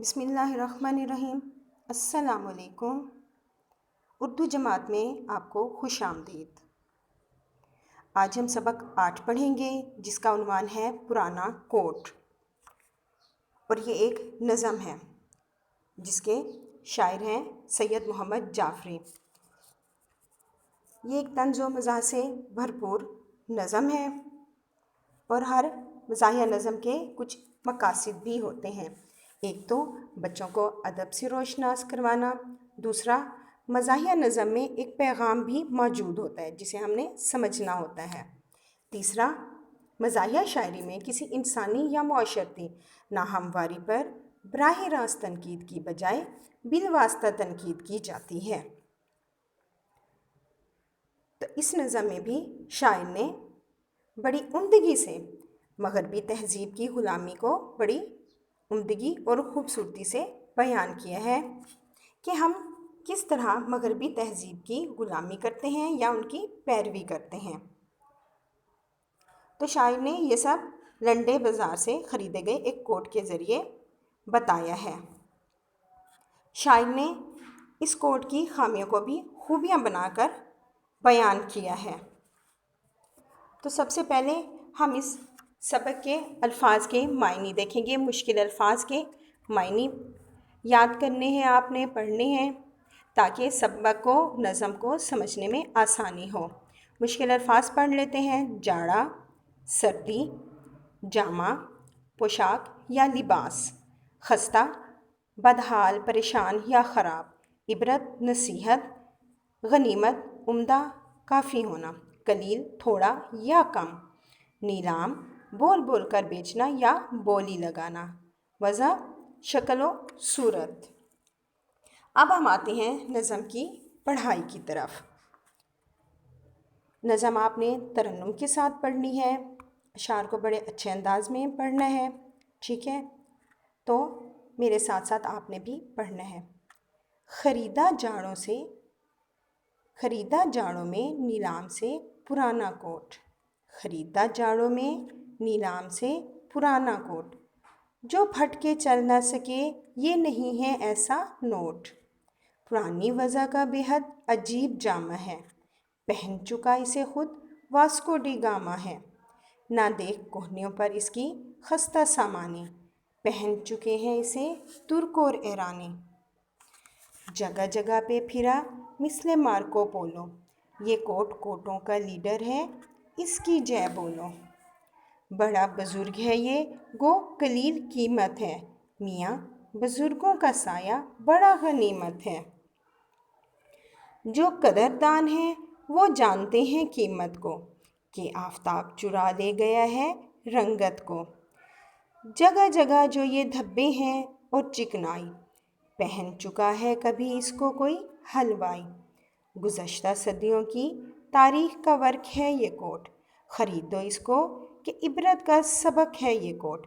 بسم اللہ الرحمن الرحیم۔ السلام علیکم۔ اردو جماعت میں آپ کو خوش آمدید۔ آج ہم سبق 8 پڑھیں گے جس کا عنوان ہے پرانا کوٹ، اور یہ ایک نظم ہے جس کے شاعر ہیں سید محمد جعفری۔ یہ ایک طنز و مزاح سے بھرپور نظم ہے، اور ہر مزاحیہ نظم کے کچھ مقاصد بھی ہوتے ہیں۔ ایک تو بچوں کو ادب سے روشناس کروانا، دوسرا مزاحیہ نظم میں ایک پیغام بھی موجود ہوتا ہے جسے ہم نے سمجھنا ہوتا ہے، تیسرا مزاحیہ شاعری میں کسی انسانی یا معاشرتی ناہمواری پر براہ راست تنقید کی بجائے بالواسطہ تنقید کی جاتی ہے۔ تو اس نظم میں بھی شاعر نے بڑی عمدگی سے مغربی تہذیب کی غلامی کو بڑی عمدگی اور خوبصورتی سے بیان کیا ہے کہ ہم کس طرح مغربی تہذیب کی غلامی کرتے ہیں یا ان کی پیروی کرتے ہیں۔ تو شاعر نے یہ سب لنڈے بازار سے خریدے گئے ایک کوٹ کے ذریعے بتایا ہے۔ شاعر نے اس کوٹ کی خامیوں کو بھی خوبیاں بنا کر بیان کیا ہے۔ تو سب سے پہلے ہم اس سبق کے الفاظ کے معنی دیکھیں گے۔ مشکل الفاظ کے معنی یاد کرنے ہیں، آپ نے پڑھنے ہیں تاکہ سبق کو، نظم کو سمجھنے میں آسانی ہو۔ مشکل الفاظ پڑھ لیتے ہیں۔ جاڑا، سردی، جامہ، پوشاک یا لباس، خستہ، بدحال، پریشان یا خراب، عبرت، نصیحت، غنیمت، عمدہ، کافی ہونا، قلیل، تھوڑا یا کم، نیلام، بول بول کر بیچنا یا بولی لگانا، وضع، شکل و صورت۔ اب ہم آتے ہیں نظم کی پڑھائی کی طرف۔ نظم آپ نے ترنم کے ساتھ پڑھنی ہے، اشعار کو بڑے اچھے انداز میں پڑھنا ہے، ٹھیک ہے؟ تو میرے ساتھ ساتھ آپ نے بھی پڑھنا ہے۔ خریدا جاڑوں میں نیلام سے پرانا کوٹ، خریدا جاڑوں میں نیلام سے پرانا کوٹ، جو پھٹ کے چل نہ سکے یہ نہیں ہے ایسا نوٹ، پرانی وضع کا بے حد عجیب جامہ ہے، پہن چکا اسے خود واسکو ڈی گاما ہے، نہ دیکھ کوہنیوں پر اس کی خستہ سامانی، پہن چکے ہیں اسے ترک اور ایرانی، جگہ جگہ پہ پھرا مثل مارکو پولو، یہ کوٹ کوٹوں کا لیڈر ہے اس کی جے بولو، بڑا بزرگ ہے یہ گو قلیل قیمت ہے، میاں بزرگوں کا سایہ بڑا غنیمت ہے، جو قدردان ہیں وہ جانتے ہیں قیمت کو، کہ آفتاب چرا لے گیا ہے رنگت کو، جگہ جگہ جو یہ دھبے ہیں اور چکنائی، پہن چکا ہے کبھی اس کو کوئی حلوائی، گزشتہ صدیوں کی تاریخ کا ورق ہے یہ کوٹ، خریدو اس کو کہ عبرت کا سبق ہے یہ کوٹ۔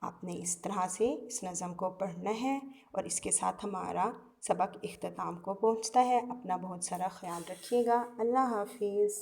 آپ نے اس طرح سے اس نظم کو پڑھنا ہے، اور اس کے ساتھ ہمارا سبق اختتام کو پہنچتا ہے۔ اپنا بہت سارا خیال رکھیے گا۔ اللہ حافظ۔